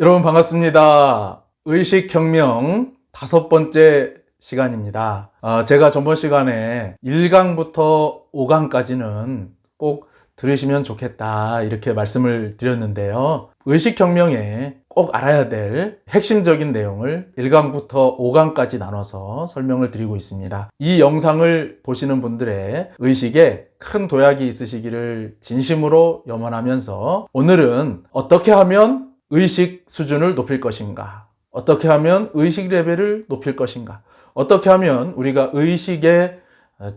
여러분 반갑습니다. 의식혁명 5번째 시간입니다. 제가 전번 시간에 1강부터 5강까지는 꼭 들으시면 좋겠다 이렇게 말씀을 드렸는데요. 의식혁명에 꼭 알아야 될 핵심적인 내용을 1강부터 5강까지 나눠서 설명을 드리고 있습니다. 이 영상을 보시는 분들의 의식에 큰 도약이 있으시기를 진심으로 염원하면서 오늘은 어떻게 하면 의식 수준을 높일 것인가? 어떻게 하면 의식 레벨을 높일 것인가? 어떻게 하면 우리가 의식의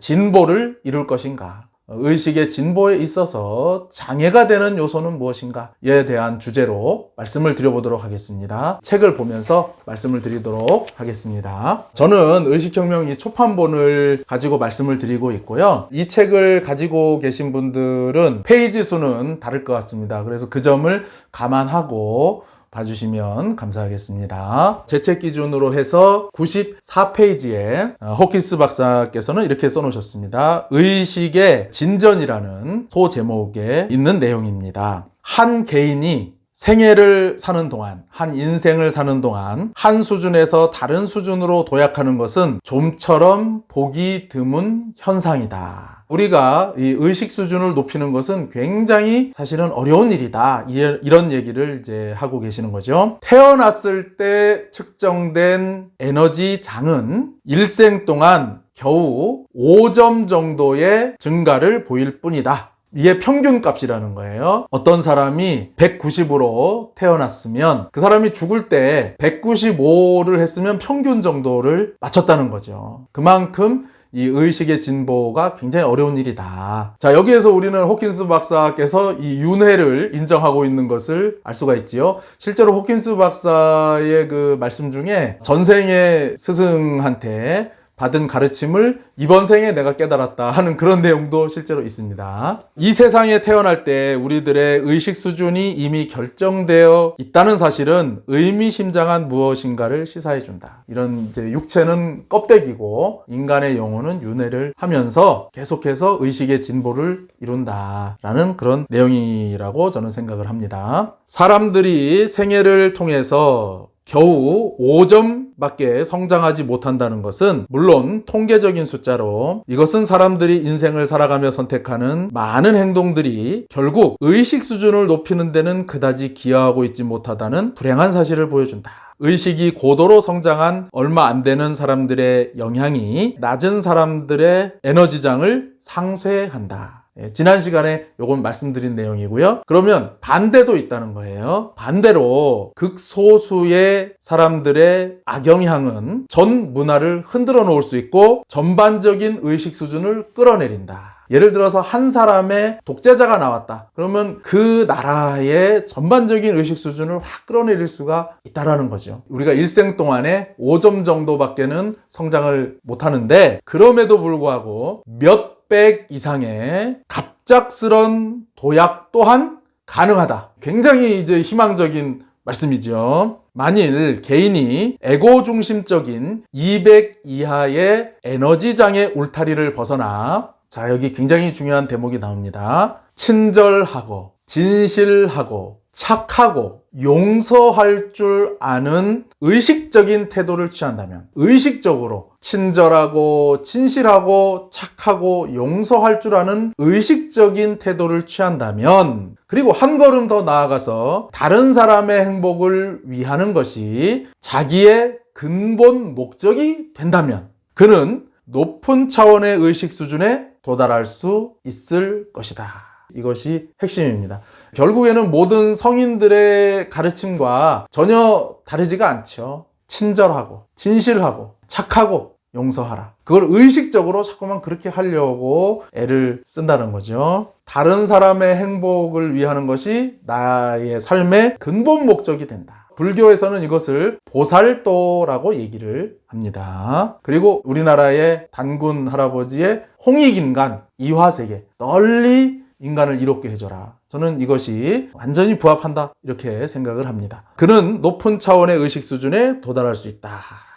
진보를 이룰 것인가? 의식의 진보에 있어서 장애가 되는 요소는 무엇인가에 대한 주제로 말씀을 드려보도록 하겠습니다. 책을 보면서 말씀을 드리도록 하겠습니다. 저는 의식혁명 이 초판본을 가지고 말씀을 드리고 있고요. 이 책을 가지고 계신 분들은 페이지 수는 다를 것 같습니다. 그래서 그 점을 감안하고 봐주시면 감사하겠습니다. 제 책 기준으로 해서 94페이지에 호킨스 박사께서는 이렇게 써놓으셨습니다. 의식의 진전이라는 소제목에 있는 내용입니다. 한 개인이 생애를 사는 동안, 한 인생을 사는 동안 한 수준에서 다른 수준으로 도약하는 것은 좀처럼 보기 드문 현상이다. 우리가 이 의식 수준을 높이는 것은 굉장히 사실은 어려운 일이다. 이런 얘기를 이제 하고 계시는 거죠. 태어났을 때 측정된 에너지 장은 일생 동안 겨우 5점 정도의 증가를 보일 뿐이다. 이게 평균 값이라는 거예요. 어떤 사람이 190으로 태어났으면 그 사람이 죽을 때 195를 했으면 평균 정도를 맞췄다는 거죠. 그만큼 이 의식의 진보가 굉장히 어려운 일이다. 자, 여기에서 우리는 호킨스 박사께서 이 윤회를 인정하고 있는 것을 알 수가 있지요. 실제로 호킨스 박사의 그 말씀 중에 전생의 스승한테 받은 가르침을 이번 생에 내가 깨달았다 하는 그런 내용도 실제로 있습니다. 이 세상에 태어날 때 우리들의 의식 수준이 이미 결정되어 있다는 사실은 의미심장한 무엇인가를 시사해준다. 이런 이제 육체는 껍데기고 인간의 영혼은 윤회를 하면서 계속해서 의식의 진보를 이룬다라는 그런 내용이라고 저는 생각을 합니다. 사람들이 생애를 통해서 겨우 5점밖에 성장하지 못한다는 것은 물론 통계적인 숫자로 이것은 사람들이 인생을 살아가며 선택하는 많은 행동들이 결국 의식 수준을 높이는 데는 그다지 기여하고 있지 못하다는 불행한 사실을 보여준다. 의식이 고도로 성장한 얼마 안 되는 사람들의 영향이 낮은 사람들의 에너지장을 상쇄한다. 지난 시간에 요건 말씀드린 내용이고요. 그러면 반대도 있다는 거예요. 반대로 극소수의 사람들의 악영향은 전 문화를 흔들어 놓을 수 있고 전반적인 의식 수준을 끌어내린다. 예를 들어서 한 사람의 독재자가 나왔다. 그러면 그 나라의 전반적인 의식 수준을 확 끌어내릴 수가 있다라는 거죠. 우리가 일생 동안에 5점 정도밖에는 성장을 못하는데 그럼에도 불구하고 몇백 이상의 갑작스런 도약 또한 가능하다. 굉장히 이제 희망적인 말씀이죠. 만일 개인이 에고 중심적인 200 이하의 에너지장의 울타리를 벗어나 자, 여기 굉장히 중요한 대목이 나옵니다. 친절하고 진실하고 착하고 용서할 줄 아는 의식적인 태도를 취한다면 의식적으로 친절하고 진실하고 착하고 용서할 줄 아는 의식적인 태도를 취한다면 그리고 한 걸음 더 나아가서 다른 사람의 행복을 위하는 것이 자기의 근본 목적이 된다면 그는 높은 차원의 의식 수준에 도달할 수 있을 것이다. 이것이 핵심입니다. 결국에는 모든 성인들의 가르침과 전혀 다르지가 않죠. 친절하고 진실하고 착하고 용서하라. 그걸 의식적으로 자꾸만 그렇게 하려고 애를 쓴다는 거죠. 다른 사람의 행복을 위하는 것이 나의 삶의 근본 목적이 된다. 불교에서는 이것을 보살도라고 얘기를 합니다. 그리고 우리나라의 단군 할아버지의 홍익인간, 이화세계, 널리 인간을 이롭게 해줘라. 저는 이것이 완전히 부합한다 이렇게 생각을 합니다. 그는 높은 차원의 의식 수준에 도달할 수 있다.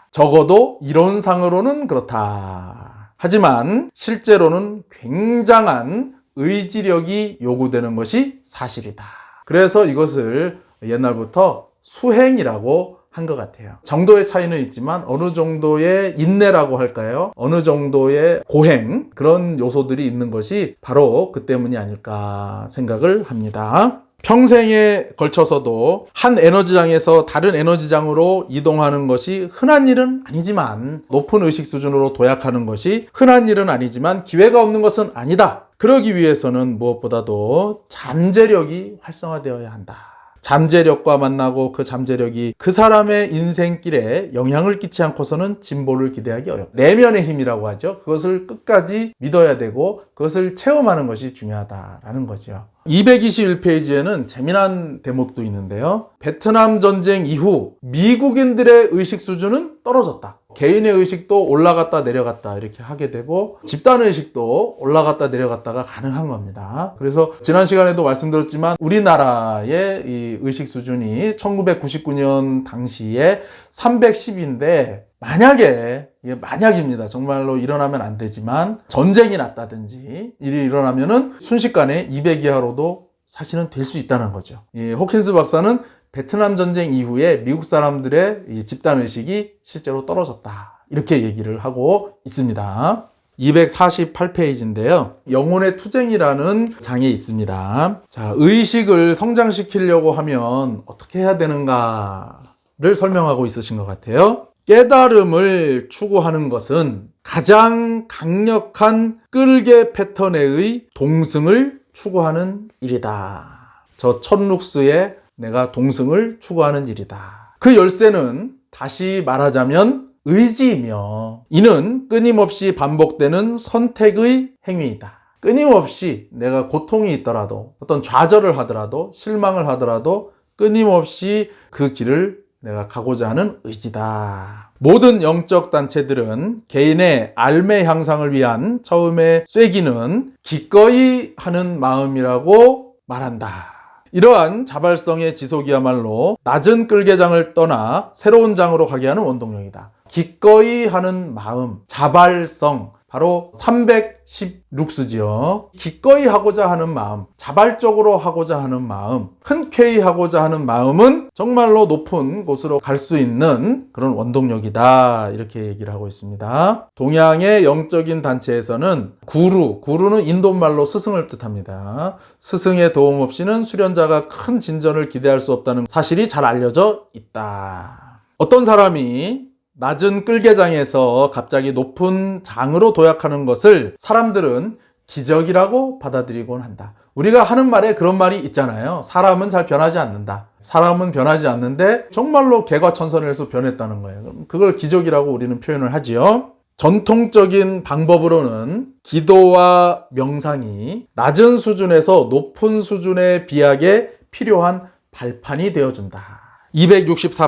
적어도 이론상으로는 그렇다. 하지만 실제로는 굉장한 의지력이 요구되는 것이 사실이다. 그래서 이것을 옛날부터 수행이라고 한 것 같아요. 정도의 차이는 있지만 어느 정도의 인내라고 할까요? 어느 정도의 고행, 그런 요소들이 있는 것이 바로 그 때문이 아닐까 생각을 합니다. 평생에 걸쳐서도 한 에너지장에서 다른 에너지장으로 이동하는 것이 흔한 일은 아니지만, 높은 의식 수준으로 도약하는 것이 흔한 일은 아니지만 기회가 없는 것은 아니다. 그러기 위해서는 무엇보다도 잠재력이 활성화되어야 한다. 잠재력과 만나고 그 잠재력이 그 사람의 인생길에 영향을 끼치지 않고서는 진보를 기대하기 어렵다. 내면의 힘이라고 하죠. 그것을 끝까지 믿어야 되고 그것을 체험하는 것이 중요하다라는 거죠. 221페이지에는 재미난 대목도 있는데요. 베트남 전쟁 이후 미국인들의 의식 수준은 떨어졌다. 개인의 의식도 올라갔다 내려갔다 이렇게 하게 되고, 집단 의식도 올라갔다 내려갔다가 가능한 겁니다. 그래서 지난 시간에도 말씀드렸지만 우리나라의 이 의식 수준이 1999년 당시에 310인데, 만약에, 이게 만약입니다. 정말로 일어나면 안 되지만 전쟁이 났다든지 일이 일어나면은 순식간에 200 이하로도 사실은 될 수 있다는 거죠. 호킨스 박사는 베트남 전쟁 이후에 미국 사람들의 이 집단 의식이 실제로 떨어졌다, 이렇게 얘기를 하고 있습니다. 248페이지인데요. 영혼의 투쟁이라는 장이 있습니다. 자, 의식을 성장시키려고 하면 어떻게 해야 되는가를 설명하고 있으신 것 같아요. 깨달음을 추구하는 것은 가장 강력한 끌개 패턴의 동승을 추구하는 일이다. 저 첫 룩스의 내가 동승을 추구하는 일이다. 그 열쇠는 다시 말하자면 의지이며, 이는 끊임없이 반복되는 선택의 행위이다. 끊임없이 내가 고통이 있더라도, 어떤 좌절을 하더라도, 실망을 하더라도 끊임없이 그 길을 내가 가고자 하는 의지다. 모든 영적 단체들은 개인의 알매 향상을 위한 처음의 쐐기는 기꺼이 하는 마음이라고 말한다. 이러한 자발성의 지속이야말로 낮은 끌개장을 떠나 새로운 장으로 가게 하는 원동력이다. 기꺼이 하는 마음, 자발성, 바로 310룩스지요. 기꺼이 하고자 하는 마음, 자발적으로 하고자 하는 마음, 흔쾌히 하고자 하는 마음은 정말로 높은 곳으로 갈 수 있는 그런 원동력이다, 이렇게 얘기를 하고 있습니다. 동양의 영적인 단체에서는 구루는 인도말로 스승을 뜻합니다. 스승의 도움 없이는 수련자가 큰 진전을 기대할 수 없다는 사실이 잘 알려져 있다. 어떤 사람이 낮은 끌개장에서 갑자기 높은 장으로 도약하는 것을 사람들은 기적이라고 받아들이곤 한다. 우리가 하는 말에 그런 말이 있잖아요. 사람은 잘 변하지 않는다. 사람은 변하지 않는데 정말로 개과천선해서 변했다는 거예요. 그럼 그걸 기적이라고 우리는 표현을 하지요. 전통적인 방법으로는 기도와 명상이 낮은 수준에서 높은 수준에 비하게 필요한 발판이 되어준다.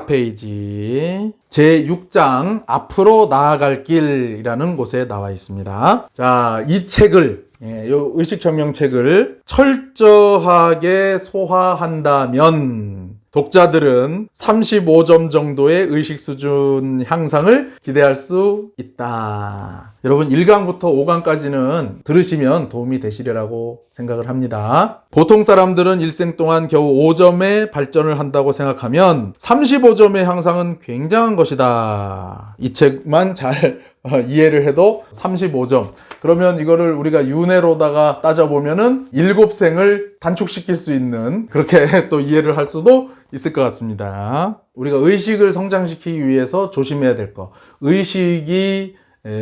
264페이지 제6장 앞으로 나아갈 길이라는 곳에 나와 있습니다. 자, 이 책을, 요 의식혁명 책을 철저하게 소화한다면 독자들은 35점 정도의 의식 수준 향상을 기대할 수 있다. 여러분 1강부터 5강까지는 들으시면 도움이 되시리라고 생각을 합니다. 보통 사람들은 일생 동안 겨우 5점의 발전을 한다고 생각하면 35점의 향상은 굉장한 것이다. 이 책만 잘 이해를 해도 35점. 그러면 이거를 우리가 윤회로다가 따져보면은 7생을 단축시킬 수 있는, 그렇게 또 이해를 할 수도 있을 것 같습니다. 우리가 의식을 성장시키기 위해서 조심해야 될 것, 의식이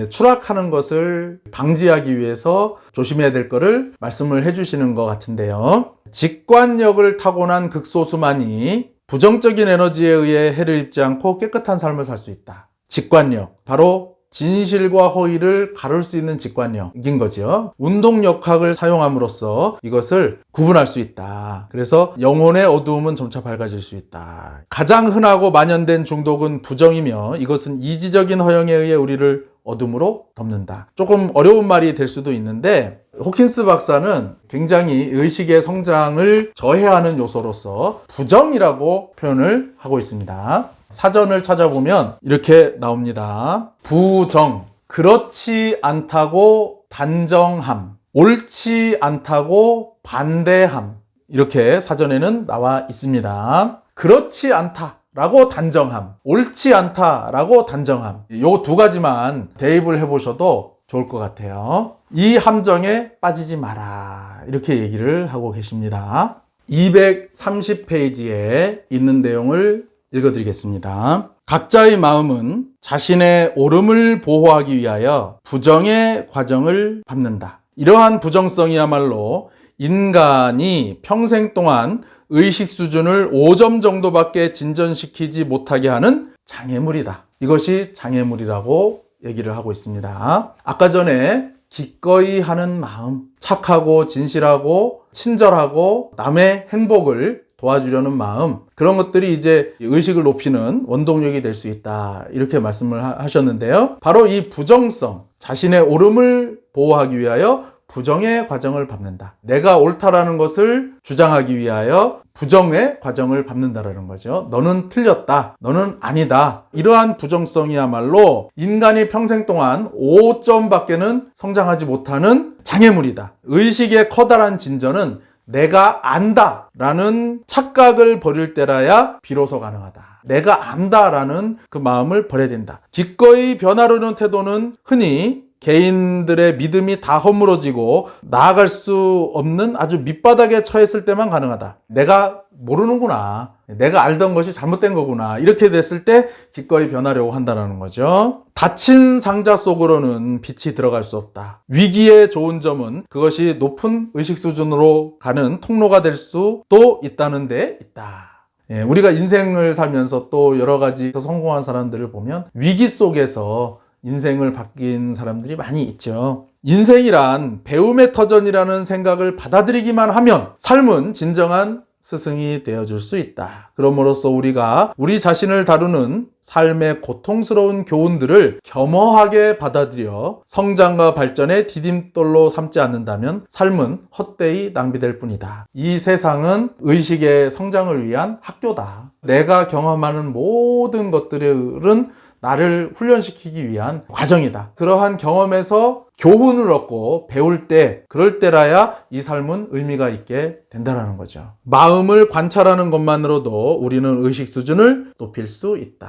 추락하는 것을 방지하기 위해서 조심해야 될 거를 말씀을 해주시는 것 같은데요. 직관력을 타고난 극소수만이 부정적인 에너지에 의해 해를 입지 않고 깨끗한 삶을 살 수 있다. 직관력, 바로 진실과 허위를 가를 수 있는 직관력인 거죠. 운동역학을 사용함으로써 이것을 구분할 수 있다. 그래서 영혼의 어두움은 점차 밝아질 수 있다. 가장 흔하고 만연된 중독은 부정이며 이것은 이지적인 허영에 의해 우리를 어둠으로 덮는다. 조금 어려운 말이 될 수도 있는데 호킨스 박사는 굉장히 의식의 성장을 저해하는 요소로서 부정이라고 표현을 하고 있습니다. 사전을 찾아보면 이렇게 나옵니다. 부정, 그렇지 않다고 단정함, 옳지 않다고 반대함, 이렇게 사전에는 나와 있습니다. 그렇지 않다라고 단정함, 옳지 않다라고 단정함, 요 두 가지만 대입을 해보셔도 좋을 것 같아요. 이 함정에 빠지지 마라, 이렇게 얘기를 하고 계십니다. 230페이지에 있는 내용을 읽어드리겠습니다. 각자의 마음은 자신의 옳음을 보호하기 위하여 부정의 과정을 밟는다. 이러한 부정성이야말로 인간이 평생 동안 의식 수준을 5점 정도밖에 진전시키지 못하게 하는 장애물이다. 이것이 장애물이라고 얘기를 하고 있습니다. 아까 전에 기꺼이 하는 마음, 착하고 진실하고 친절하고 남의 행복을 도와주려는 마음, 그런 것들이 이제 의식을 높이는 원동력이 될 수 있다, 이렇게 말씀을 하셨는데요. 바로 이 부정성, 자신의 옳음을 보호하기 위하여 부정의 과정을 밟는다. 내가 옳다라는 것을 주장하기 위하여 부정의 과정을 밟는다라는 거죠. 너는 틀렸다, 너는 아니다. 이러한 부정성이야말로 인간이 평생 동안 5점밖에는 성장하지 못하는 장애물이다. 의식의 커다란 진전은 내가 안다라는 착각을 버릴 때라야 비로소 가능하다. 내가 안다라는 그 마음을 버려야 된다. 기꺼이 변화하려는 태도는 흔히 개인들의 믿음이 다 허물어지고 나아갈 수 없는 아주 밑바닥에 처했을 때만 가능하다. 내가 모르는구나, 내가 알던 것이 잘못된 거구나, 이렇게 됐을 때 기꺼이 변하려고 한다는 거죠. 닫힌 상자 속으로는 빛이 들어갈 수 없다. 위기의 좋은 점은 그것이 높은 의식 수준으로 가는 통로가 될 수도 있다는 데 있다. 우리가 인생을 살면서 또 여러 가지 성공한 사람들을 보면 위기 속에서 인생을 바뀐 사람들이 많이 있죠. 인생이란 배움의 터전이라는 생각을 받아들이기만 하면 삶은 진정한 스승이 되어줄 수 있다. 그럼으로써 우리가 우리 자신을 다루는 삶의 고통스러운 교훈들을 겸허하게 받아들여 성장과 발전의 디딤돌로 삼지 않는다면 삶은 헛되이 낭비될 뿐이다. 이 세상은 의식의 성장을 위한 학교다. 내가 경험하는 모든 것들은 나를 훈련시키기 위한 과정이다. 그러한 경험에서 교훈을 얻고 배울 때, 그럴 때라야 이 삶은 의미가 있게 된다는 거죠. 마음을 관찰하는 것만으로도 우리는 의식 수준을 높일 수 있다.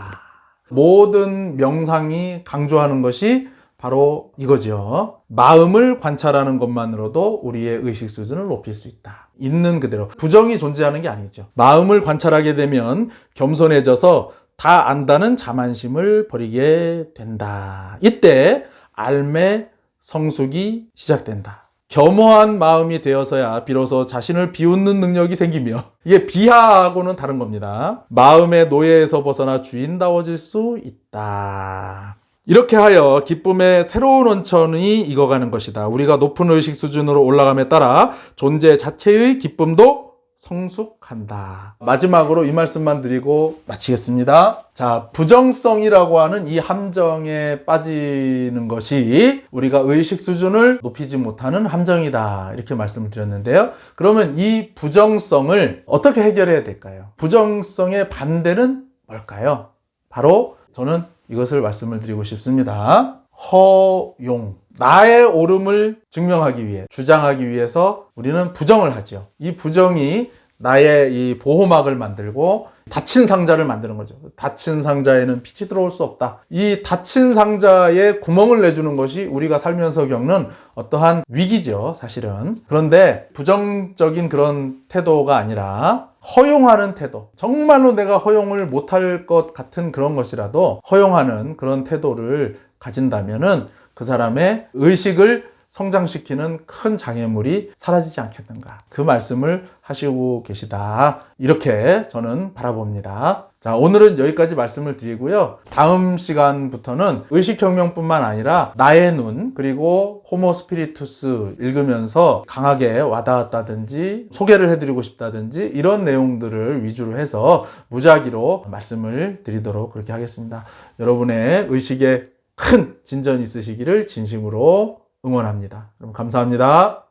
모든 명상이 강조하는 것이 바로 이거죠. 마음을 관찰하는 것만으로도 우리의 의식 수준을 높일 수 있다. 있는 그대로. 부정이 존재하는 게 아니죠. 마음을 관찰하게 되면 겸손해져서 다 안다는 자만심을 버리게 된다. 이때 알매 성숙이 시작된다. 겸허한 마음이 되어서야 비로소 자신을 비웃는 능력이 생기며, 이게 비하하고는 다른 겁니다. 마음의 노예에서 벗어나 주인다워질 수 있다. 이렇게 하여 기쁨의 새로운 원천이 익어가는 것이다. 우리가 높은 의식 수준으로 올라감에 따라 존재 자체의 기쁨도 성숙한다. 마지막으로 이 말씀만 드리고 마치겠습니다. 자, 부정성이라고 하는 이 함정에 빠지는 것이 우리가 의식 수준을 높이지 못하는 함정이다, 이렇게 말씀을 드렸는데요. 그러면 이 부정성을 어떻게 해결해야 될까요? 부정성의 반대는 뭘까요? 바로 저는 이것을 말씀을 드리고 싶습니다. 허용. 나의 옳음을 증명하기 위해, 주장하기 위해서 우리는 부정을 하죠. 이 부정이 나의 이 보호막을 만들고 닫힌 상자를 만드는 거죠. 닫힌 상자에는 빛이 들어올 수 없다. 이 닫힌 상자에 구멍을 내주는 것이 우리가 살면서 겪는 어떠한 위기죠, 사실은. 그런데 부정적인 그런 태도가 아니라 허용하는 태도, 정말로 내가 허용을 못할 것 같은 그런 것이라도 허용하는 그런 태도를 가진다면은 그 사람의 의식을 성장시키는 큰 장애물이 사라지지 않겠는가, 그 말씀을 하시고 계시다, 이렇게 저는 바라봅니다. 자, 오늘은 여기까지 말씀을 드리고요. 다음 시간부터는 의식혁명뿐만 아니라 나의 눈, 그리고 호모 스피리투스 읽으면서 강하게 와닿았다든지 소개를 해드리고 싶다든지 이런 내용들을 위주로 해서 무작위로 말씀을 드리도록 그렇게 하겠습니다. 여러분의 의식에 큰 진전이 있으시기를 진심으로 응원합니다. 여러분 감사합니다.